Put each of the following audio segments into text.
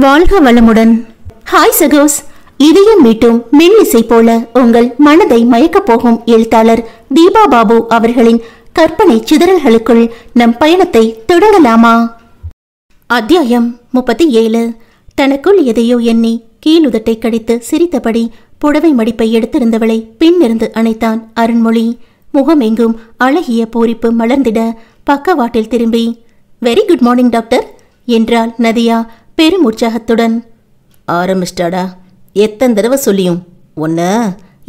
வாழ்க வளமுடன். ஹாய் சகோஸ், இதயம் மீட்டும் மெல்லிசை போல உங்கள் மனதை மயக்கப் போகும் எழுத்தாளர் தீபா பாபு அவர்களின் கற்பனை சிதறல்களுக்குள் நம் பயணத்தை தொடங்கலாமா? அத்தியாயம் 37. தனக்குள் எதையோ எண்ணி கீழுதட்டை கடித்து சிரித்தபடி புடவை மடிப்பை எடுத்திருந்தவளை பின்னிருந்து அணைத்தான் அருண்மொழி. முகமெங்கும் அழகிய பூரிப்பு மலர்ந்திட பக்கவாட்டில் திரும்பி, வெரி குட் மார்னிங் டாக்டர் என்றாள் நதியா பெரும் உற்சாகத்துடன். ஆரம்பிச்சிட்டாடா, எத்தனை தடவை சொல்லியும் ஒன்ன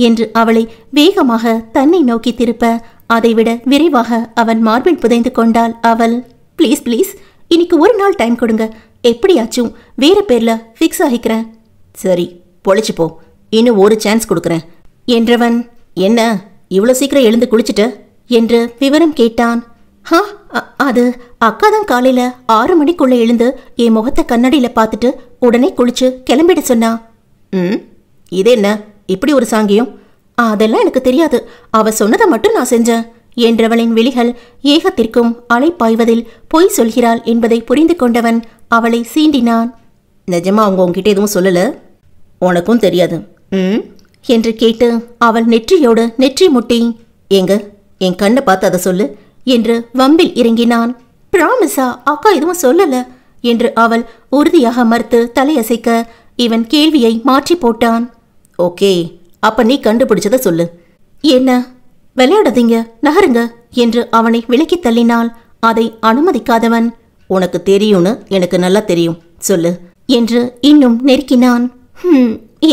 என்று அவளை வேகமாக தன்னை நோக்கி திருப்ப அதைவிட விரைவாக அவன் மார்பில் புதைந்து கொண்டாள் அவள். ப்ளீஸ் ப்ளீஸ், இன்னைக்கு ஒரு நாள் டைம் கொடுங்க, எப்படியாச்சும் வேற பேர்ல ஃபிக்ஸ் ஆகிக்கிறேன். சரி, பொழைச்சு போ, இன்னும் ஒரு சான்ஸ் கொடுக்குறேன் என்றவன், என்ன இவ்வளோ சீக்கிரம் எழுந்து குளிச்சுட்ட என்று விவரம் கேட்டான். அது அக்கா தான் காலையில 6 மணிக்குள்ள எழுந்து என் முகத்தை கண்ணாடியில பார்த்துட்டு உடனே குளிச்சு கிளம்பிட சொன்னா. இது என்ன இப்படி ஒரு சாங்கியம்? அதெல்லாம் எனக்கு தெரியாது, அவ சொன்னதை மட்டும் நான் செஞ்சேன் என்றவளின் விழிகள் ஏகத்திற்கும் அலைப்பாய்வதில் பொய் சொல்கிறாள் என்பதை புரிந்து கொண்டவன் அவளை சீண்டினான். நிஜமா அவங்க உங்ககிட்ட எதுவும் சொல்லல? உனக்கும் தெரியாது என்று கேட்டு அவள் நெற்றியோடு நெற்றி முட்டி, எங்க என் கண்ணை பார்த்து அதை சொல்லு என்று வம்பில் இறங்கினான். பிராமிஸா, அக்கா எதுவும் சொல்லல என்று அவள் உறுதியாக மறுத்து தலையசைக்க இவன் கேள்வியை மாற்றி போட்டான். ஓகே, அப்ப நீ கண்டுபிடிச்சத சொல்லு. என்ன, விளையாடாதீங்க, நகருங்க என்று அவனை விலக்கி தள்ளினாள். அதை அனுமதிக்காதவன், உனக்கு தெரியும்னு எனக்கு நல்லா தெரியும், சொல்லு என்று இன்னும் நெருக்கினான்.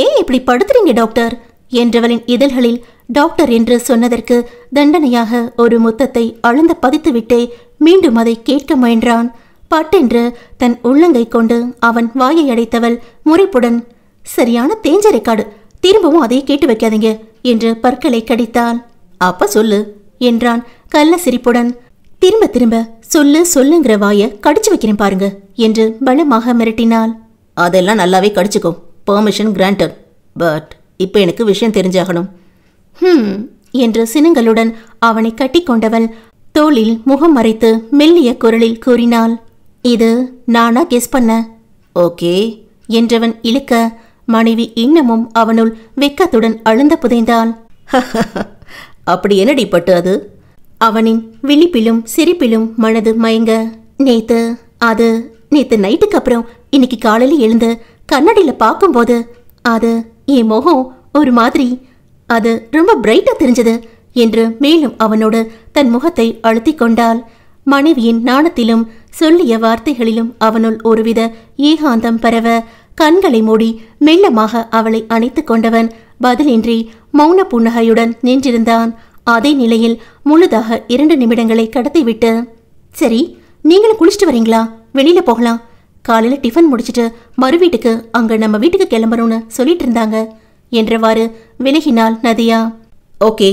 ஏன் இப்படி படுத்துறீங்க டாக்டர் என்றவளின் இதழ்களில் டாக்டர் என்று சொன்னதற்கு தண்டனையாக ஒரு முத்தத்தை அழுந்த பதித்துவிட்டே மீண்டும் அதை கேட்க முயன்றான். பட்டென்று தன் உள்ளங்கை கொண்டு அவன் வாயை அடைத்தவள் முறைப்புடன், சரியான தேஞ்ச ரெக்கார்டு, திரும்பவும் அதை கேட்டு வைக்காதீங்க என்று பற்களை கடித்தாள். அப்ப சொல்லு என்றான் கள்ள சிரிப்புடன். திரும்ப திரும்ப சொல்லு சொல்லுங்கிற வாயை கடிச்சு வைக்கிறேன் பாருங்க என்று பலமாக மிரட்டினாள். அதெல்லாம் நல்லாவே கடிச்சுக்கோ, பெர்மிஷன் கிராண்டட், பட் இப்போ எனக்கு விஷயம் தெரிஞ்சாகணும் என்று சினங்களுடன் அவனை கட்டி கொண்டவள் தோளில் முகம் மறைத்து மெல்லிய குரலில் கூறினாள். இது நானா கெஸ் பண்ண? ஓகே என்றவன் இழுக்க மனைவி இன்னமும் அவனுள் வெக்கத்துடன் அழுந்த புதைந்தாள். அப்படி என்னடி பட்டு அது? அவனின் விழிப்பிலும் சிரிப்பிலும் மனது மயங்க, நேத்து நைட்டுக்கு அப்புறம் இன்னைக்கு காலையில் எழுந்து கண்ணாடியில பார்க்கும்போது அது என் முகம் ஒரு மாதிரி, அது ரொம்ப பிரைட்டா தெரிஞ்சது என்று மேலும் அவனோடு தன் முகத்தை அழுத்தி கொண்டாள். மனைவியின் நாணத்திலும் சொல்லிய வார்த்தைகளிலும் அவனுள் ஒருவித ஏகாந்தம் பரவ கண்களை மூடி மெல்லமாக அவளை அணைத்து கொண்டவன் பதிலின்றி மௌன புன்னகையுடன் நின்றிருந்தான். அதே நிலையில் முழுதாக 2 நிமிடங்களை கடத்திவிட்டு, சரி நீங்களும் குளிச்சுட்டு வரீங்களா? வெளியில போகலாம், காலையில டிஃபன் முடிச்சுட்டு மறு வீட்டுக்கு அங்க நம்ம வீட்டுக்கு கிளம்புறோம்னு சொல்லிட்டு இருந்தாங்க என்றவாறு விலகினாள் நதியா. ஓகே,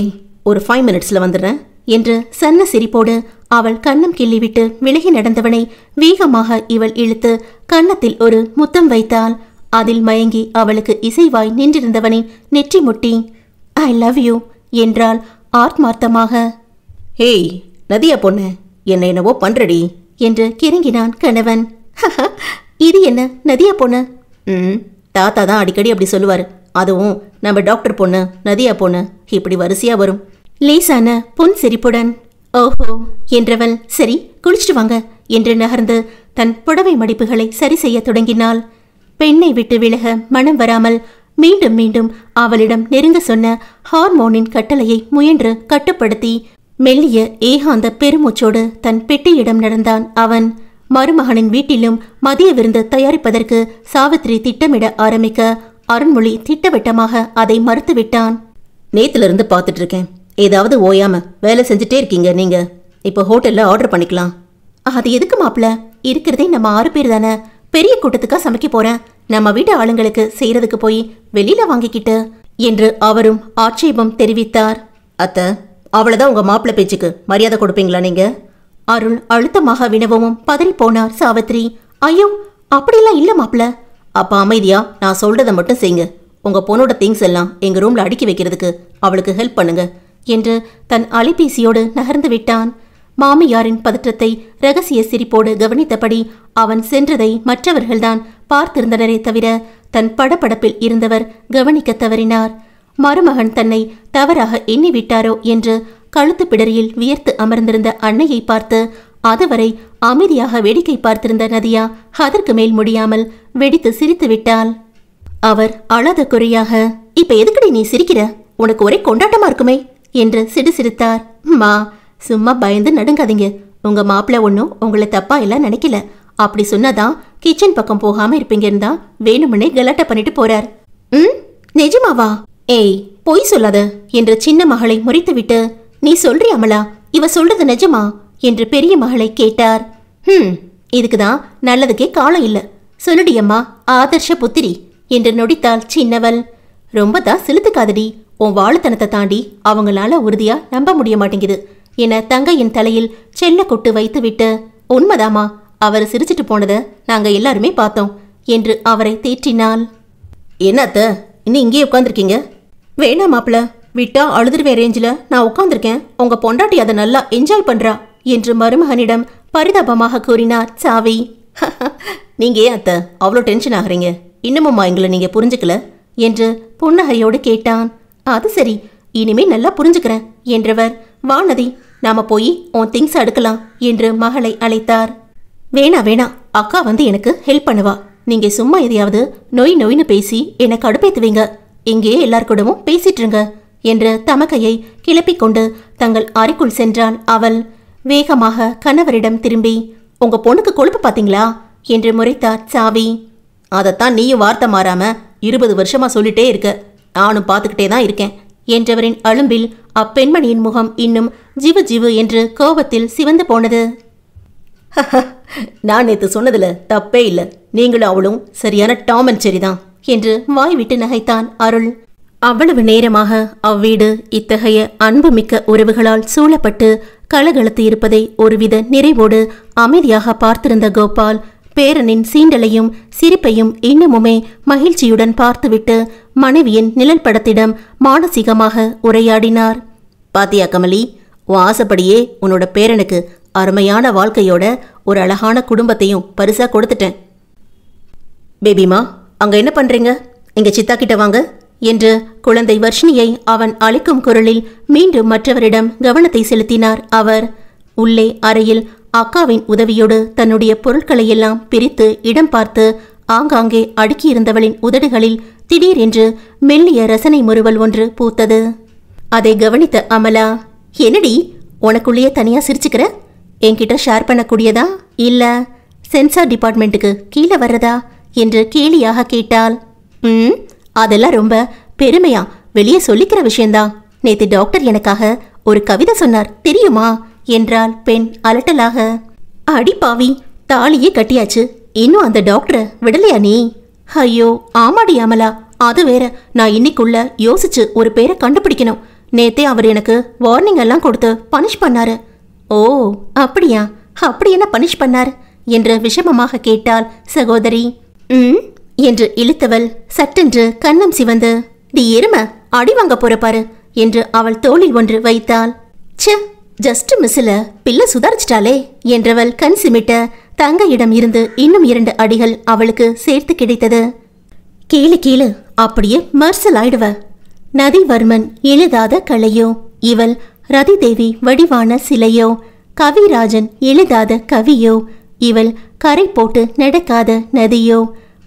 ஒரு 5 மினிட்ஸ்ல வந்துடுறேன் என்று சன்ன சிரிப்போடு அவள் கண்ணம் கிள்ளிவிட்டு விலகி நடந்தவனை வேகமாக இவள் இழுத்து கன்னத்தில் ஒரு முத்தம் வைத்தாள். அதில் மயங்கி அவளுக்கு இசைவாய் நின்றிருந்தவனின் நெற்றி முட்டி, ஐ லவ் யூ என்றாள் ஆத்மார்த்தமாக. ஹேய் நதியா பொண்ணு, என்னவோ பண்றடி என்று கிறங்கினான் கணவன். இது என்ன நதியா பொண்ணு? தாத்தா தான் அடிக்கடி அப்படி சொல்லுவாரு, அதுவும் நம்ம டாக்டர் பொண்ணு நதியா பொண்ணு இப்படி வரிசையா வரும். லேசான புன் சிரிப்புடன் ஓஹோ என்றவள், சரி குளிச்சுட்டு வாங்க என்று நகர்ந்து தன் புடவை மடிப்புகளை சரி செய்ய தொடங்கினாள். பெண்ணை விட்டு விலக மனம் வராமல் மீண்டும் மீண்டும் அவளிடம் நெருங்க சொன்ன ஹார்மோனின் கட்டளையை முயன்று கட்டுப்படுத்தி மெல்லிய ஏகாந்த பெருமூச்சோடு தன் பெட்டியிடம் நடந்தான் அவன். மருமகனின் வீட்டிலும் மதிய விருந்து தயாரிப்பதற்கு சாவித்ரி திட்டமிட ஆரம்பிக்க அருண்மொழி திட்டவட்டமாக அதை மறுத்துவிட்டான். நேத்துல இருந்து பார்த்துட்டு இருக்கேன், ஏதாவது ஓயாம வேலை செஞ்சுட்டே இருக்கீங்க நீங்க. இப்போ ஹோட்டல்ல ஆர்டர் பண்ணிக்கலாம். அது எதுக்கு மாப்பிள்ள? இருக்கிறதே நம்ம 6 பேர் தானே, பெரிய கூட்டத்துக்கா சமைக்க போறேன், நம்ம வீட்டு ஆளுங்களுக்கு செய்யறதுக்கு போய் வெளியில வாங்கிக்கிட்டு என்று அவரும் ஆட்சேபம் தெரிவித்தார். அத்தை, அவ்வளவுதான் உங்க மாப்பிள்ள பேச்சுக்கு மரியாதை கொடுப்பீங்களா நீங்க? அருள் அழுத்தமாக வினவவும் பதறி போனார் சாவித்ரி. ஐயோ அப்படிலாம் இல்ல மாப்பிள்ள. அப்ப அமைதியா நான் சொல்றதை மட்டும் செய்யுங்க. உங்க பொண்ணோட திங்ஸ் எல்லாம் எங்க ரூம்ல அடுக்கி வைக்கிறதுக்கு அவளுக்கு ஹெல்ப் பண்ணுங்க என்று தன் அலைபேசியோடு நகர்ந்து விட்டான். மாமியாரின் பதற்றத்தை ரகசிய சிரிப்போடு கவனித்தபடி அவன் சென்றதை மற்றவர்கள்தான் பார்த்திருந்தனரே தவிர தன் படபடப்பில் இருந்தவர் கவனிக்க தவறினார். மருமகன் தன்னை தவறாக எண்ணிவிட்டாரோ என்று கழுத்து பிடரியில் வியர்த்து அமர்ந்திருந்த அன்னையை பார்த்து அதுவரை அமைதியாக வேடிக்கை பார்த்திருந்த நதியா அதற்கு மேல் முடியாமல் வெடித்து சிரித்து விட்டாள். அவர் அழாத குறையாக, இப்ப எதுக்கடி நீ சிரிக்கிற? உனக்கு ஒரே கொண்டாட்டமா இருக்குமே என்று சிடுசிரித்தார். மா, சும்மா பயந்து நடுங்காதீங்க. உங்க மாப்பிள்ள ஒன்னும் உங்களை தப்பா எல்லாம் நினைக்கல. அப்படி சொன்னாதான் கிச்சன் பக்கம் போகாம இருப்பீங்கன்னா வேணுமனே கலாட்டா பண்ணிட்டு போறார். நிஜமாவா? ஏய், பொய் சொல்லாத என்று சின்ன மகளை முறைத்துவிட்டு, நீ சொல்றி அமலா, இவ சொல்றது நிஜமா என்று பெரிய மகளை கேட்டார். இதுக்குதான் நல்லதுக்கே காலம் இல்ல. சொல்லுடி அம்மா, ஆதர்ஷ புத்திரி என்று நொடித்தாள் சின்னவள். ரொம்ப தான் சிலுத்துக்காதடி. உன் வாழுத்தனத்தை தாண்டி அவங்களால உறுதியா நம்ப முடிய மாட்டேங்குது என தங்கையின் தலையில் செல்ல கொட்டு வைத்துவிட்டு, உண்மைதாமா, அவர் சிரிச்சிட்டு போனதை நாங்க எல்லாருமே பார்த்தோம் என்று அவரை தேற்றினாள். என்னத்த இன்னும் இங்கேயே உட்காந்துருக்கீங்க? வேணா மாப்பிள, விட்டா அழுதுருவே ரேஞ்சில் நான் உட்காந்துருக்கேன். உங்க பொண்டாட்டி அதை நல்லா என்ஜாய் பண்றா என்று மருமகனிடம் பரிதாபமாக கூறினார் சாவி. நீங்க ஏன் அத்த அவ்வளோ டென்ஷன் ஆகுறீங்க? இன்னமும்மா எங்களை நீங்க புரிஞ்சுக்கல என்று புன்னகையோடு கேட்டான். அது சரி, இனிமே நல்லா புரிஞ்சுக்கிறேன் என்றவர், வானதி நாம போய் உன் திங்ஸ் அடுக்கலாம் என்று மகளை அழைத்தார். வேணா வேணா, அக்கா வந்து எனக்கு ஹெல்ப் பண்ணுவா. நீங்க சும்மா எதையாவது நொய் நொய்னு பேசி எனக்கு அடுப்பேத்துவீங்க. இங்கே எல்லார் கூடவும் பேசிட்டுருங்க என்று தமக்கையை கிளப்பிக் கொண்டு தங்கள் அறைக்குள் சென்றாள் அவள். வேகமாக கணவரிடம் திரும்பி, உங்க பொண்ணுக்கு கொழுப்பு பாத்தீங்களா என்று முறைத்தார் சாவி. அதைத்தான் நீயும் வார்த்தை மாறாம 20 வருஷமா சொல்லிட்டே இருக்க. நானும் பார்த்துக்கிட்டே தான் இருக்கேன் என்றவரின் அழும்பில் அப்பெண்மணியின் முகம் இன்னும் ஜிவு ஜிவு என்று கோபத்தில் சிவந்து போனது. நான் நேத்து சொன்னதுல தப்பே இல்லை. நீங்களும் அவளும் சரியான டாம் அண்ட் செரி தான் என்று வாய் விட்டு நகைத்தான் அருள். அவ்வளவு நேரமாக அவ்வீடு இத்தகைய அன்புமிக்க உறவுகளால் சூழப்பட்டு கலகலத்து இருப்பதை ஒருவித நிறைவோடு அமைதியாக பார்த்திருந்த கோபால் பேரனின் சீண்டலையும் சிரிப்பையும் இன்னமுமே மகிழ்ச்சியுடன் பார்த்துவிட்டு மனைவியின் நிழல் படத்திடம் மானசீகமாக உரையாடினார். பாத்தியா கமலி, உன் ஆசைப்படியே உன்னோட பேரனுக்கு அருமையான வாழ்க்கையோட ஒரு அழகான குடும்பத்தையும் பரிசா கொடுத்துட்டேன். பேபிமா, அங்க என்ன பண்றீங்க? எங்க சித்தா கிட்ட வாங்க என்று குழந்தை வர்ஷினியை அவன் அழைக்கும் குரலில் மீண்டும் மற்றவரிடம் கவனத்தை செலுத்தினார் அவர். உள்ளே அறையில் அக்காவின் உதவியோடு தன்னுடைய பொருட்களையெல்லாம் பிரித்து இடம் பார்த்து ஆங்காங்கே அடுக்கியிருந்தவளின் உதடுகளில் திடீரென்று மெல்லிய ரசனை முறுவல் ஒன்று பூத்தது. அதை கவனித்த அமலா, என்னடி உனக்குள்ளேயே தனியா சிரிச்சுக்கிற? என்கிட்ட ஷேர் பண்ணக்கூடியதா இல்ல சென்சார் டிபார்ட்மெண்ட்டுக்கு கீழே வர்றதா என்று கேலியாக கேட்டாள். அதெல்லாம் ரொம்ப பெருமையா வெளியே சொல்லிக்கிற விஷயம்தான். நேத்து டாக்டர் எனக்காக ஒரு கவிதை சொன்னார் தெரியுமா என்றாள் பெண் அலட்டலாக. அடி பாவி, தாலியே கட்டியாச்சு, இன்னும் அந்த டாக்டரை விடலையா நீ? ஐயோ ஆமாடி அமலா, அது வேற. நான் இன்னைக்குள்ள யோசிச்சு ஒரு பேரை கண்டுபிடிக்கணும். நேத்தே அவர் எனக்கு வார்னிங் எல்லாம் கொடுத்து பனிஷ் பண்ணாரு. ஓ அப்படியா? அப்படி என்ன பனிஷ் பண்ணார் என்று விஷமமாக கேட்டாள் சகோதரி. என்று இழுத்தவள் சட்டென்று கண்ணம் சிவந்து, டி எரும, அடி வாங்க போற பாரு என்று அவள் தோளில் ஒன்று வைத்தாள். ச்சே, ஜஸ்ட் மிஸ்ல பிள்ளை சுதாரிச்சிட்டாளே என்றவள் கண் சிமிட்ட தங்கையிடம் இருந்து இன்னும் 2 அடிகள் அவளுக்கு சேர்த்து கிடைத்தது. கீழே கீழே அப்படியே மர்சல் ஆயிடுவ. நதிவர்மன் எழுதாத கலையோ, இவள் ரதி தேவி வடிவான சிலையோ, கவிராஜன் எழுதாத கவியோ, இவள் கரை போட்டு நடக்காத நதியோ,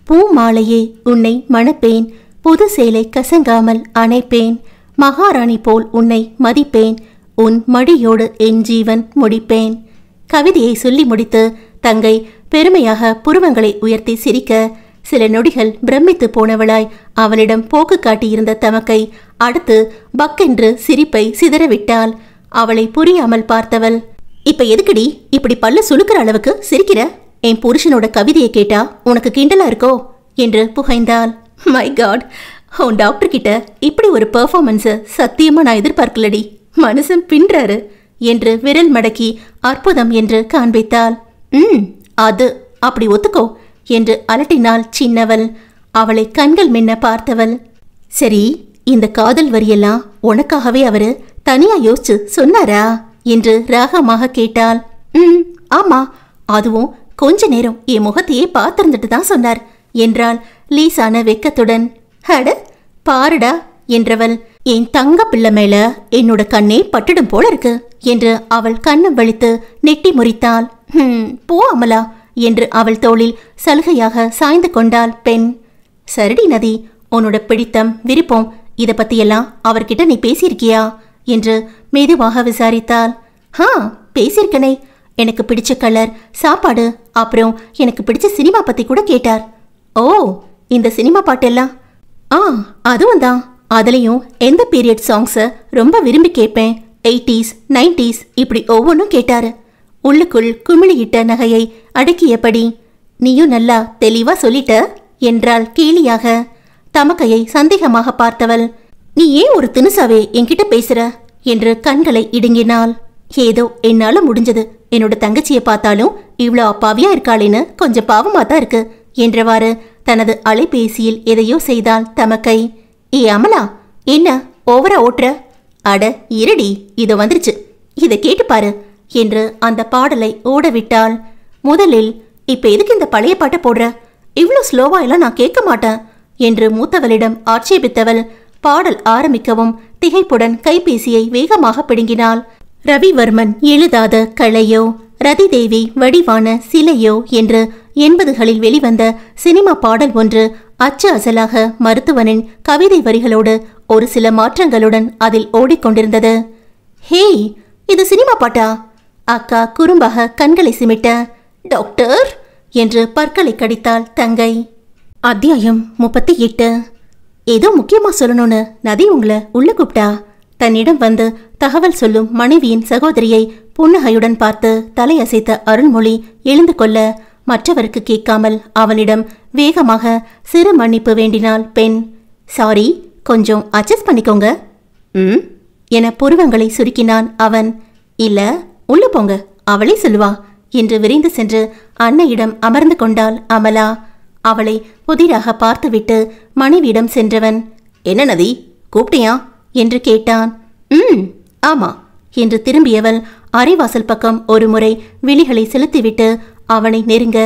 பூமாலையே உன்னை மணப்பேன், புது சேலை கசங்காமல் அணைப்பேன், மகாராணி போல் உன்னை மதிப்பேன், உன் மடியோடு என் ஜீவன் முடிப்பேன். கவிதையை சொல்லி முடித்து தங்கை பெருமையாக புருவங்களை உயர்த்தி சிரிக்க சில நொடிகள் பிரமித்து போனவளாய் அவளிடம் போக்கு காட்டியிருந்த தமக்கை அடுத்து பக்கென்று சிரிப்பை சிதறவிட்டாள். அவளை புரியாமல் பார்த்தவள், இப்ப எதுக்குடி இப்படி பல்ல சுழுக்கிற அளவுக்கு சிரிக்கிற? என் புருஷனோட கவிதையை கேட்டா உனக்கு கிண்டலா இருக்கோ என்று புகைந்தாள். மை காட், உன் டாக்டர் கிட்ட இப்படி ஒரு பெர்ஃபார்மன்ஸை சத்தியமா நான் எதிர்பார்க்கலடி. மனுஷன் பின்றாரு என்று விரல் மடக்கி அற்புதம் என்று காண்பித்தாள். அது அப்படி ஒத்துக்கோ என்று அலட்டினாள் சின்னவள். அவளை கண்கள் மின்ன பார்த்தவள், சரி இந்த காதல் வரியெல்லாம் உனக்காகவே அவரு தனியா யோசிச்சு சொன்னாரா என்று ராகமாக கேட்டாள். ஆமா, அதுவும் கொஞ்ச நேரம் என் முகத்தையே பார்த்திருந்துட்டு தான் சொன்னார் என்றாள் லேசான வெக்கத்துடன். அட பாருடா என்றவள், என் தங்க பிள்ளை மேல என்னோட கண்ணே பட்டுடும் போல இருக்கு என்று அவள் கண்ணம் வலித்து நெட்டி முறித்தாள். போ அமலா என்று அவள் தோளில் சலுகையாக சாய்ந்து கொண்டாள் பெண். சரிடி நதி, உன்னோட பிடித்தம் விருப்பம் இத பத்தியெல்லாம் அவர்கிட்ட நீ பேசியிருக்கியா என்று மெதுவாக விசாரித்தாள். பேசியிருக்கனே. எனக்கு பிடிச்ச கலர், சாப்பாடு, அப்புறம் எனக்கு பிடிச்ச சினிமா பத்தி கூட கேட்டார். ஓ, இந்த சினிமா பாட்டெல்லாம்? அதுவும் தான். அதுலயும் எந்த பீரியட் சாங்ஸ ரொம்ப விரும்பி கேட்பேன், 80s 90s இப்படி ஒவ்வொன்றும் கேட்டாரு. உள்ளுக்குள் குமிழியிட்ட நகையை அடக்கியபடி, நீயும் நல்லா தெளிவா சொல்லிட்ட என்றாள் கேலியாக. தமக்கையை சந்தேகமாக பார்த்தவள், நீ ஏன் ஒரு தினுசாவே என்கிட்ட பேசுற என்று கண்களை இடுங்கினாள். ஏதோ என்னால முடிஞ்சது. என்னோட தங்கச்சியை பார்த்தாலும் இவ்வளோ அப்பாவியா இருக்காளேன்னு கொஞ்சம் பாவமா தான் இருக்கு என்றவாறு தனது அலைபேசியில் எதையோ செய்தாள் தமக்கை. ஏ அமலா, என்ன ஓவரா ஓட்டுற? அட இருடி, இது வந்துருச்சு, இதை கேட்டுப்பாரு என்று அந்த பாடலை ஓடவிட்டாள். முதலில் இப்ப எதுக்கு இந்த பழைய பாட்டை போடுற? இவ்வளோ ஸ்லோவா எல்லாம் நான் கேட்க மாட்டேன் என்று மூத்தவளிடம் ஆட்சேபித்தவள் பாடல் ஆரம்பிக்கவும் திகைப்புடன் கைபேசியை வேகமாக பிடுங்கினாள். ரவிவர்மன் எழுதாத கலையோ, ரதிதேவி வடிவான சிலையோ என்று 80களில் வெளிவந்த சினிமா பாடல் ஒன்று அச்சு அசலாக மருத்துவனின் கவிதை வரிகளோடு ஒரு சில மாற்றங்களுடன் அதில் ஓடிக்கொண்டிருந்தது. ஹேய், இது சினிமா பாட்டா? அக்கா குறும்பாக கண்களை சிமிட்ட, டாக்டர் என்று பற்களை கடித்தாள் தங்கை. அத்தியாயம் 38. ஏதோ முக்கியமா சொல்லணும்னு நதி உங்களை உள்ள கூப்பிட்டா. தன்னிடம் வந்து தகவல் சொல்லும் மனைவியின் சகோதரியை புன்னகையுடன் பார்த்து தலையசைத்த அருள்மொழி எழுந்து கொள்ள மற்றவருக்கு கேட்காமல் அவனிடம் வேகமாக சிறு மன்னிப்பு வேண்டினாள் பெண். சாரி, கொஞ்சம் அட்ஜஸ்ட் பண்ணிக்கோங்க என புருவங்களை சுருக்கினான் அவன். இல்ல, உள்ள போங்க, அவளே சொல்லுவா என்று விரைந்து சென்று அன்னையிடம் அமர்ந்து கொண்டாள் அமலா. அவளை புதிராக பார்த்துவிட்டு மனைவியிடம் சென்றவன், என்ன நதி, கூப்பிட்டியா என்று கேட்டான். ஆமா என்று திரும்பியவள் அரைவாசல் பக்கம் ஒரு முறை விழிகளை செலுத்திவிட்டு அவனை நெருங்க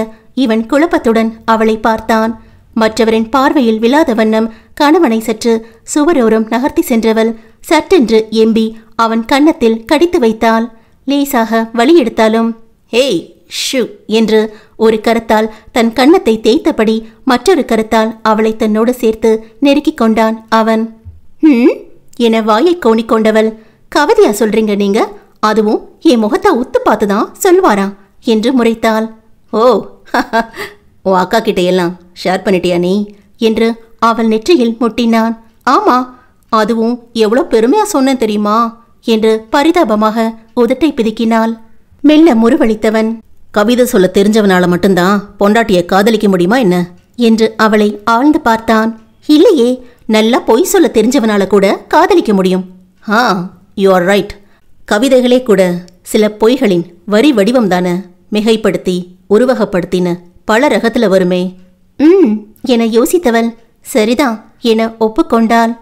இவன் குழப்பத்துடன் அவளை பார்த்தான். மற்றவரின் பார்வையில் விழாத வண்ணம் கணவனை சற்று சுவரோரம் நகர்த்தி சென்றவள் சட்டென்று எம்பி அவன் கன்னத்தில் கடித்து வைத்தாள். லேசாக வலி எடுத்தாலும், ஹேய் ஷு என்று ஒரு கரத்தால் தன் கன்னத்தை தேய்த்தபடி மற்றொரு கரத்தால் அவளை தன்னோடு சேர்த்து நெருக்கிக் கொண்டான் அவன். என வாயை கோணிக்கொண்டவள், கவிதையா சொல்றீங்க நீங்க? அதுவும் என் முகத்தை உத்து பார்த்துதான் சொல்வாரா என்று முறைத்தாள். ஓ, ஓ அக்கா கிட்ட எல்லாம் ஷேர் பண்ணிட்டியா நீ என்று அவள் நெற்றியில் முட்டினான். ஆமா, அதுவும் எவ்வளோ பெருமையா சொன்னேன் தெரியுமா என்று பரிதாபமாக உதட்டை பிதுக்கினாள். மெல்ல முறுவளித்தவன், கவிதை சொல்ல தெரிஞ்சவனால மட்டும்தான் பொண்டாட்டியை காதலிக்க முடியுமா என்ன என்று அவளை ஆழ்ந்து பார்த்தான். இல்லையே, நல்லா பொய் சொல்ல தெரிஞ்சவனால கூட காதலிக்க முடியும். You are right. கவிதைகளே கூட சில பொய்களின் வரி வடிவம் தானே, மிகைப்படுத்தி உருவகப்படுத்தின பல ரகத்துல வருமே. என யோசித்தவள் சரிதான் என ஒப்புக்கொண்டாள்.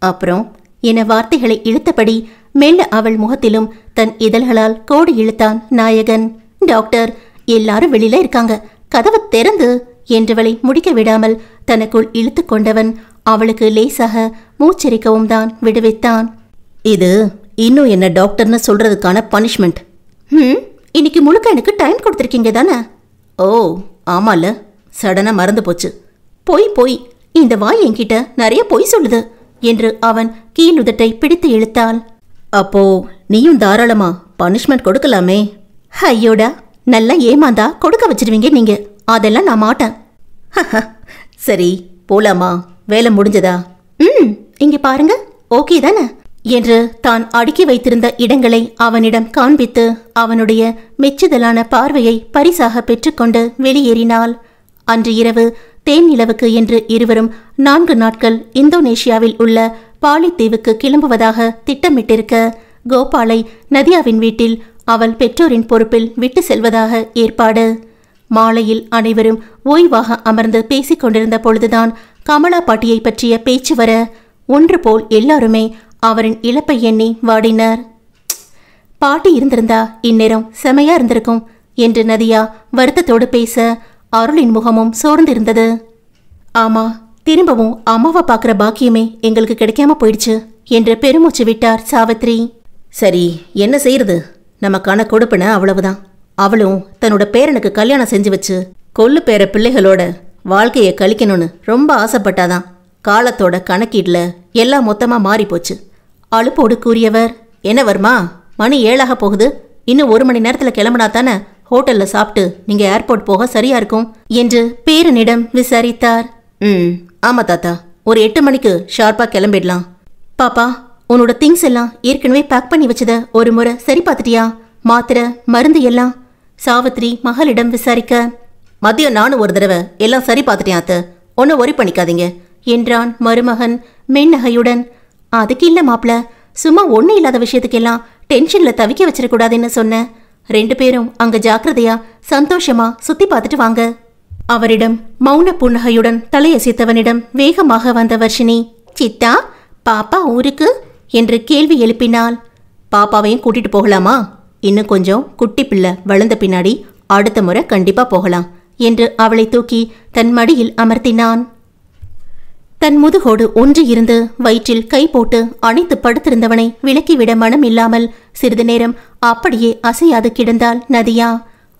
அப்புறம் என வார்த்தைகளை இழுத்தபடி மெல்ல அவள் முகத்திலும் தன் இதழ்களால் கோடு இழுத்தான் நாயகன். டாக்டர், எல்லாரும் வெளியில இருக்காங்க, கதவை திறந்து என்றவளை முடிக்க விடாமல் தனக்குள் இழுத்து கொண்டவன் அவளுக்கு லேசாக மூச்சரிக்கவும் தான் விடுவித்தான். இது இன்னும் என்ன டாக்டர்னு சொல்றதுக்கான பனிஷ்மெண்ட். இன்னைக்கு முழுக்க எனக்கு டைம் கொடுத்துருக்கீங்க தானே? ஓ ஆமால, சடனா மறந்து போச்சு. பொய், இந்த வாய் என்கிட்ட நிறைய பொய் சொல்லுது என்று அவன் கீழுதட்டை பிடித்து இழுத்தாள். அப்போ நீயும் தாராளமா பனிஷ்மெண்ட் கொடுக்கலாமே. ஐயோடா, நல்லா ஏமாந்தா கொடுக்க வச்சிருவீங்க நீங்க, அதெல்லாம் நான் மாட்டேன். சரி போலாமா, வேலை முடிஞ்சதா? இங்க பாருங்க, ஓகே தானே என்று தான் அடுக்கி வைத்திருந்த இடங்களை அவனிடம் காண்பித்து அவனுடைய மெச்சுதலான பார்வையை பரிசாக பெற்றுக்கொண்டு வெளியேறினாள். அன்று இரவு தேன் நிலவுக்கு என்று இருவரும் 4 நாட்கள் இந்தோனேஷியாவில் உள்ள பாலித்தீவுக்கு கிளம்புவதாக திட்டமிட்டிருக்க கோபாலை நதியாவின் வீட்டில் அவள் பெற்றோரின் பொறுப்பில் விட்டு செல்வதாக ஏற்பாடு. மாலையில் அனைவரும் ஓய்வாக அமர்ந்து பேசிக் கொண்டிருந்த பொழுதுதான் கமலா பாட்டியை பற்றிய பேச்சு வர ஒன்று போல் எல்லாருமே அவரின் இழப்பை எண்ணி வாடினர். பாட்டி இருந்திருந்தா இந்நேரம் செமையா இருந்திருக்கும் என்று நதியா வருத்தத்தோடு பேச அருளின் முகமும் சோர்ந்திருந்தது. ஆமா, திரும்பவும் அம்மாவை பார்க்குற பாக்கியமே எங்களுக்கு கிடைக்காம போயிடுச்சு என்று பெருமூச்சு விட்டார் சாவித்ரி. சரி, என்ன செய்யறது? நமக்கான கொடுப்பின அவ்வளவுதான். அவளும் தன்னோட பேரனுக்கு கல்யாணம் செஞ்சு வச்சு கொல்லு பேர பிள்ளைகளோட வாழ்க்கையை கழிக்கணும்னு ரொம்ப ஆசைப்பட்டாதான். காலத்தோட கணக்கீடுல எல்லாம் மொத்தமா மாறி போச்சு. அலுப்போடு கூறியவர், என்ன வர்மா, மணி 7 போகுது. இன்னும் 1 மணி நேரத்துல கிளம்புனா தானே ஹோட்டல்ல சாப்பிட்டு நீங்க ஏர்போர்ட் போக சரியா இருக்கும் என்று பேரனிடம் விசாரித்தார். ஆமா தாத்தா, ஒரு 8 மணிக்கு ஷார்ப்பா கிளம்பிடலாம். பாப்பா, உன்னோட திங்ஸ் எல்லாம் ஏற்கனவே பேக் பண்ணி வச்சத ஒரு முறை சரி பார்த்துட்டியா? மாத்திரை மருந்து எல்லாம்? சாவித்ரி மகளிடம் விசாரிக்க, மதியம் நானும் ஒரு தடவை எல்லாம் சரி பார்த்துட்டேன் அத்தை, ஒன்னும் ஒரி பண்ணிக்காதீங்க என்றான் மருமகன் மென்னகையுடன். அதுக்கு இல்ல மாப்ள, சும்மா ஒண்ணு இல்லாத விஷயத்துக்கெல்லாம் டென்ஷன்ல தவிக்க வச்சிடக்கூடாதுன்னு சொன்ன. 2 பேரும் அங்க ஜாக்கிரதையா சந்தோஷமா சுத்தி பார்த்துட்டு வாங்க. அவரிடம் மௌன புன்னகையுடன் தலையசைத்தவனிடம் வேகமாக வந்த வர்ஷினி, சித்தா, பாப்பா ஊருக்கு என்று கேள்வி எழுப்பினாள். பாப்பாவையும் கூட்டிட்டு போகலாமா? இன்னும் கொஞ்சம் குட்டி பிள்ளை வளர்ந்த பின்னாடி அடுத்த முறை கண்டிப்பா போகலாம் என்று அவளை தூக்கி தன் மடியில் அமர்த்தினான். தன் முதுகோடு ஒன்று இருந்து வயிற்றில் கை போட்டு அணைத்து படுத்திருந்தவனை விலக்கிவிட மனம் இல்லாமல் சிறிது நேரம் அப்படியே அசையாது கிடந்தாள் நதியா.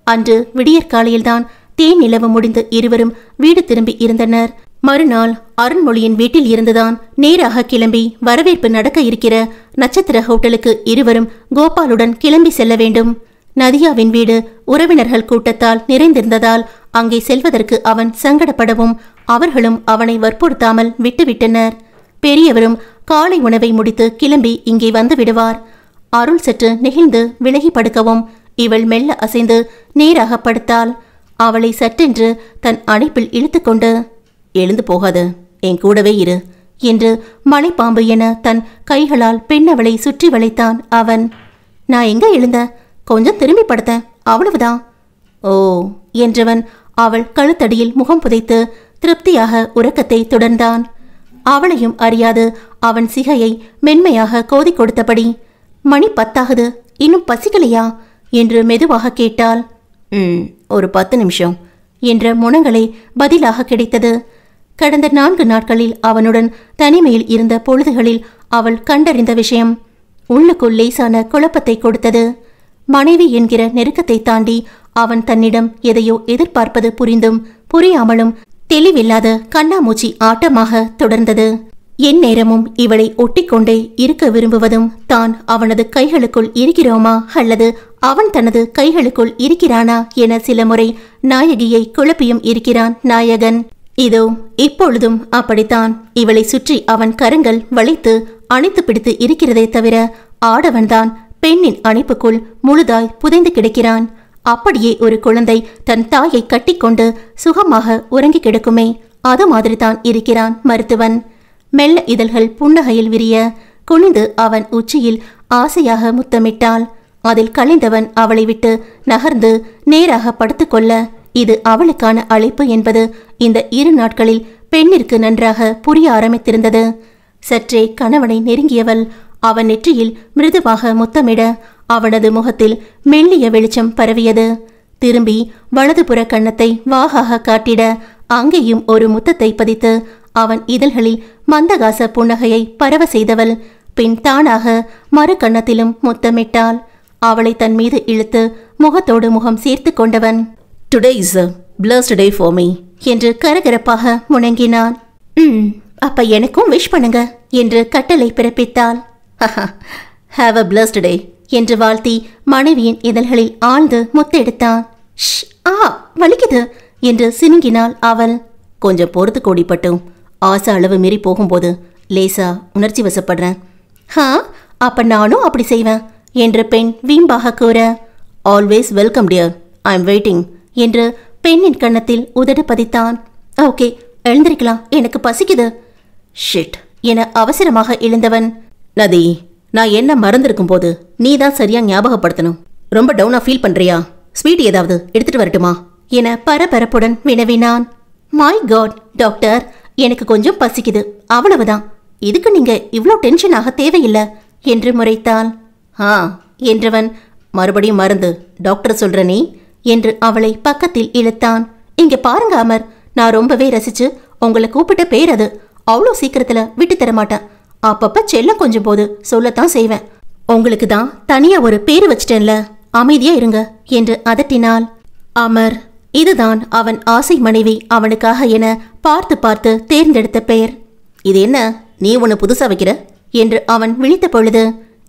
அன்று விடியற்காலையில்தான் தேன் நிலவு முடிந்து இருவரும் வீடு திரும்பி இருந்தனர். மறுநாள் அருண்மொழியின் வீட்டில் இருந்துதான் நேராக கிளம்பி வரவேற்பு நடக்க இருக்கிற நட்சத்திர ஹோட்டலுக்கு இருவரும் கோபாலுடன் கிளம்பி செல்ல வேண்டும். நதியாவின் வீடு உறவினர்கள் கூட்டத்தால் நிறைந்திருந்ததால் அங்கே செல்வதற்கு அவன் சங்கடப்படவும் அவர்களும் அவனை வற்புறுத்தாமல் விட்டுவிட்டனர். பெரியவரும் காலை உணவை முடித்து கிளம்பி இங்கே வந்து விடுவார். அருள் சற்று நெகிழ்ந்து விலகி படுக்கவும் இவள் மெல்ல அசைந்து நேராக படுத்தாள். அவளை சட்டென்று தன் அணைப்பில் இழுத்துக்கொண்டு, எழுந்து போகாத, என் கூடவே இரு என்று மலைப்பாம்பு என தன் கைகளால் பெண்ணவளை சுற்றி வளைத்தான் அவன். நான் எங்க எழுந்த, கொஞ்சம் திரும்பி படுத்தேன், அவ்வளவுதான். ஓ என்றவன் அவள் கழுத்தடியில் முகம் புதைத்து திருப்தியாக உறக்கத்தை தொடர்ந்தான். அவளையும் அறியாது அவன் சிகையை மென்மையாக கோதி கொடுத்தபடி, மணி 10 இன்னும் பசிக்கலையா என்று மெதுவாக கேட்டாள். ஒரு 10 நிமிஷம் என்ற முனங்களை பதிலாக கிடைத்தது. கடந்த 4 நாட்களில் அவனுடன் தனிமையில் இருந்த பொழுதுகளில் அவள் கண்டறிந்த விஷயம் உள்ளுக்குள் லேசான குழப்பத்தை கொடுத்தது. மனைவி என்கிற நெருக்கத்தை தாண்டி அவன் தன்னிடம் எதையோ எதிர்பார்ப்பது புரிந்தும் புரியாமலும் தெளிவில்லாத கண்ணாமூச்சி ஆட்டமாக தொடர்ந்தது. என் நேரமும் இவளை ஒட்டிக்கொண்டே இருக்க விரும்புவதும் தான் அவனது கைகளுக்குள் இருக்கிறோமா அல்லது அவன் தனது கைகளுக்குள் இருக்கிறானா என சில முறை நாயகியை குழப்பியும் இருக்கிறான் நாயகன். இதோ இப்பொழுதும் அப்படித்தான். இவளை சுற்றி அவன் கரங்கள் வளைத்து அணைத்து பிடித்து இருக்கிறதே தவிர ஆடவன்தான் பெண்ணின் அணைப்புக்குள் முழுதாய் புதைந்து கிடக்கிறான். அப்படியே ஒரு குழந்தை தன் தாயை கட்டிக்கொண்டு சுகமாக உறங்கி கிடக்குமே, அது மாதிரிதான் இருக்கிறான் மருத்துவன். மெல்ல இதழ்கள் புன்னகையில் விரிய குனிந்து அவன் உச்சியில் ஆசையாக முத்தமிட்டாள். அதில் கலைந்தவன் அவளை விட்டு நகர்ந்து நேராக படுத்துக்கொள்ள இது அவளுக்கான அழைப்பு என்பது இந்த 2 நாட்களில் பெண்ணிற்கு நன்றாக புரிய ஆரம்பித்திருந்தது. சற்றே கணவனை நெருங்கியவள் அவன் நெற்றியில் மிருதுவாக முத்தமிட அவனது முகத்தில் மெல்லிய வெளிச்சம் பரவியது. திரும்பி வலதுபுற கன்னத்தை வாகாக காட்டிட அங்கேயும் ஒரு முத்தத்தை பதித்து அவன் இதழ்களில் மந்தகாச புன்னகையை பரவ செய்தவள் பின் தானாக மறு கன்னத்திலும் முத்தமிட்டாள். அவளை தன் மீது இழுத்து முகத்தோடு முகம் சேர்த்து கொண்டவன், today is a blessed day for me என்று கரகரப்பாக முணங்கினான். அப்ப எனக்கும் விஷ் பண்ணுங்க என்று கட்டளை பிறப்பித்தாள். ஹாவ் a blessed day என்று வாழ்த்தி மனைவியின் இதழ்களில் ஆழ்ந்து முத்தெடுத்தான். வலிக்குது என்று சினுங்கினாள் அவள். கொஞ்சம் பொறுத்து கோடிப்பட்டும், ஆசை அளவு மீறி போகும்போது லேசா உணர்ச்சி வசப்படுறேன். அப்ப நானும் அப்படி செய்வேன் என்று பெண் வீம்பாக கூற, always welcome dear, I am waiting என்று பெண்ணின் கன்னத்தில் உதடு பதித்தான். ஓகே, எழுந்திருக்கலாம், எனக்கு பசிக்குது. ஷிட் என அவசரமாக எழுந்தவன், நதி, நான் என்ன மறந்திருக்கும் போது நீ தான் சரியா ஞாபகப்படுத்தணும். ரொம்ப டவுனா ஃபீல் பண்றியா? ஸ்வீட் ஏதாவது எடுத்துட்டு வரட்டுமா என பரபரப்புடன் வினவினான். மை காட் டாக்டர், எனக்கு கொஞ்சம் பசிக்குது, அவ்வளவுதான். இதுக்கு நீங்க இவ்ளோ டென்ஷன் ஆக தேவையில்லை என்று முறைத்தாள். என்றவன், மறுபடியும் மருந்து டாக்டர் சொல்ற நீ என்று அவளை பக்கத்தில் இழுத்தான். இங்க பாருங்க அமர், நான் ரொம்பவே ரசிச்சு உங்களை கூப்பிட்ட பேர் அது. அவ்வளோ சீக்கிரத்துல விட்டு தர மாட்டேன். அப்பப்ப செல்லம் கொஞ்சம் போது சொல்லத்தான் செய்வேன். உங்களுக்கு தான் தனியா ஒரு பேரு வச்சிட்டேன்ல, அமைதியா இருங்க என்று அதட்டினாள். அமர். இதுதான் அவன் ஆசை மனைவி அவனுக்காக என பார்த்து பார்த்து தேர்ந்தெடுத்த பெயர். இது என்ன, நீ ஒன்று புதுசா வைக்கிற என்று அவன் விழித்த பொழுது,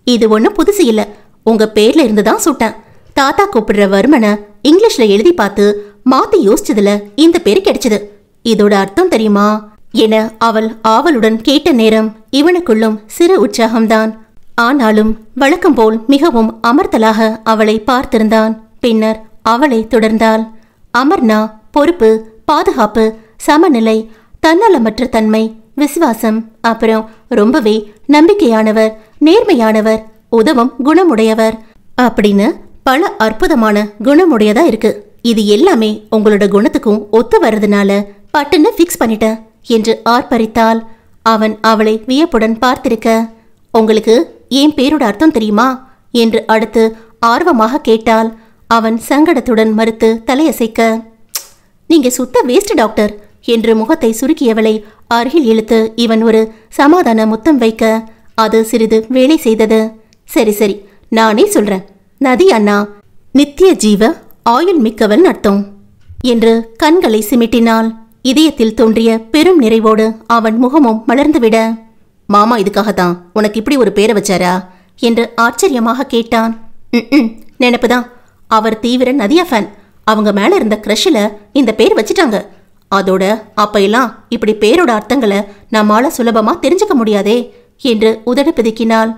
இது ஒன்றும் புதுசு இல்ல, உங்க பேர்ல இருந்துதான் சுட்டேன். தாத்தா கூப்பிடுற வர்மனை இங்கிலீஷ்ல எழுதி பார்த்து மாத்தி யோசிச்சதுல இந்த பேரு கிடைச்சது. இதோட அர்த்தம் தெரியுமா என அவள் ஆவலுடன் கேட்ட நேரம் இவனுக்குள்ளும் சிறு உற்சாகம்தான். ஆனாலும் வழக்கம் போல் மிகவும் அமர்த்தலாக அவளை பார்த்திருந்தான். பின்னர் அவளை தொடர்ந்தாள். அமர்னா பொறுப்பு, பாதுகாப்பு, சமநிலை, தன்னலமற்ற தன்மை, விசுவாசம், அப்புறம் ரொம்பவே நம்பிக்கையானவர், நேர்மையானவர், உதவும் குணமுடையவர் அப்படின்னு பல அற்புதமான குணமுடையதா இருக்கு. இது எல்லாமே உங்களோட குணத்துக்கும் ஒத்து வர்றதுனால பட்டுன்னு ஃபிக்ஸ் பண்ணிட்டேன் என்று ஆர்ப்பரித்தாள். அவன் அவளை வியப்புடன் பார்த்திருக்க, உங்களுக்கு என் பேரோட அர்த்தம் தெரியுமா என்று அடுத்து ஆர்வமாக கேட்டாள். அவன் சங்கடத்துடன் மறுத்து தலையசைக்க, நீங்க சுத்த வேஸ்ட் டாக்டர் என்று முகத்தை சுருக்கியவளை அருகில் இழுத்து இவன் ஒரு சமாதான முத்தம் வைக்க அது சிறிது வேலை செய்தது. சரி சரி, நானே சொல்றேன். நதி அண்ணா நித்திய ஜீவ ஆயுள் மிக்கவன் அர்த்தம் என்று கண்களை சிமிட்டினாள். இதயத்தில் தோன்றிய பெரும் நிறைவோடு அவன் முகமும் மலர்ந்துவிட, மாமா இதுக்காகத்தான் உனக்கு இப்படி ஒரு பேரை வச்சாரா என்று ஆச்சரியமாக கேட்டான். நினைப்புதான். அவர் தீவிர நதியா ஃபேன். அவங்க மேல இருந்த கிரஷ்ல இந்த பேர் வச்சிட்டாங்க. அதோட அப்ப எல்லாம் இப்படி பேரோட அர்த்தங்களை நம்மால சுலபமா தெரிஞ்சுக்க முடியாதே என்று உதடு பிதுக்கினாள்.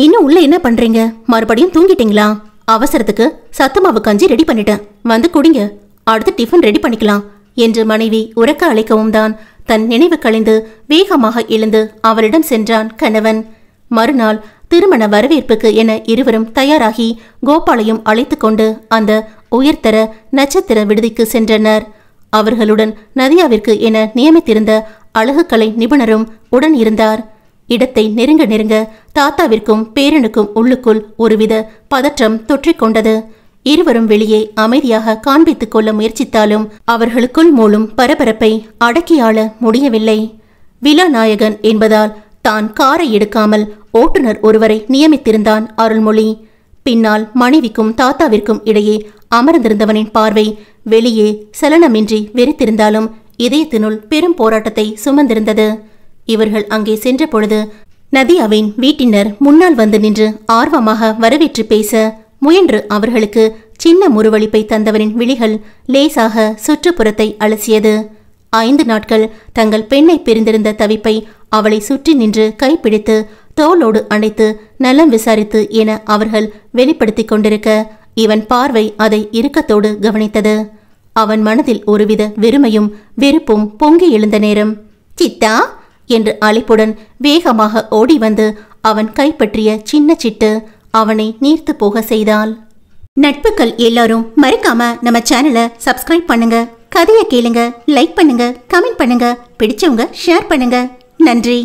இன்னும் உள்ள என்ன பண்றீங்க? மறுபடியும் தூங்கிட்டீங்களா? அவசரத்துக்கு சத்துமாவு கஞ்சி ரெடி பண்ணிட்டேன், வந்து குடிங்க. அடுத்து டிஃபன் ரெடி பண்ணிக்கலாம் என்று மனைவி உறக்க அழைக்கவும் தான் தன் நினைவு கழிந்து வேகமாக எழுந்து அவளிடம் சென்றான் கணவன். மறுநாள் திருமண வரவேற்புக்கு என இருவரும் தயாராகி கோபாலையும் அழைத்து கொண்டு அந்த உயர்தர நட்சத்திர விடுதிக்கு சென்றனர். அவர்களுடன் நதியாவிற்கு என நியமித்திருந்த அழகுக்கலை நிபுணரும் உடன் இருந்தார். இடத்தை நெருங்க நெருங்க தாத்தாவிற்கும் பேரனுக்கும் உள்ளுக்குள் ஒருவித பதற்றம் தொற்றிக்கொண்டது. இருவரும் வெளியே அமைதியாக காண்பித்துக் கொள்ள முயற்சித்தாலும் அவர்களுக்குள் மூலம் பரபரப்பை அடக்கியாள முடியவில்லை. விழாநாயகன் என்பதால் தான் காரை எடுக்காமல் ஓட்டுநர் ஒருவரை நியமித்திருந்தான் அருள்மொழி. பின்னால் மனைவிக்கும் தாத்தாவிற்கும் இடையே அமர்ந்திருந்தவனின் பார்வை வெளியே சலனமின்றி வெறித்திருந்தாலும் இதயத்தினுள் பெரும் போராட்டத்தை சுமந்திருந்தது. இவர்கள் அங்கே சென்ற பொழுது நதியாவின் வீட்டினர் முன்னால் வந்து நின்று ஆர்வமாக வரவேற்று பேச முயன்று அவர்களுக்கு சின்ன முறுவலிப்பை தந்தவரின் விழிகள் லேசாக சுற்றுப்புறத்தை அலசியது. 5 நாட்கள் தங்கள் பெண்ணை பிரிந்திருந்த தவிப்பை அவளை சுற்றி நின்று கைப்பிடித்து தோளோடு அணைத்து நலம் விசாரித்து என அவர்கள் வெளிப்படுத்தி கொண்டிருக்க இவன் பார்வை அதை இறுக்கத்தோடு கவனித்தது. அவன் மனதில் ஒருவித வெறுமையும் வெறுப்பும் பொங்கி எழுந்த நேரம், சித்தா என்று அழைப்புடன் வேகமாக ஓடி வந்து அவன் கைப்பற்றிய சின்ன சிட்டு அவனை நீர்த்து போக செய்தாள். நட்புகள் எல்லாரும் மறக்காம நம்ம சேனலை சப்ஸ்கிரைப் பண்ணுங்க, கதையை கேளுங்க, லைக் பண்ணுங்க, கமெண்ட் பண்ணுங்க, பிடிச்சவங்க ஷேர் பண்ணுங்க. நன்றி.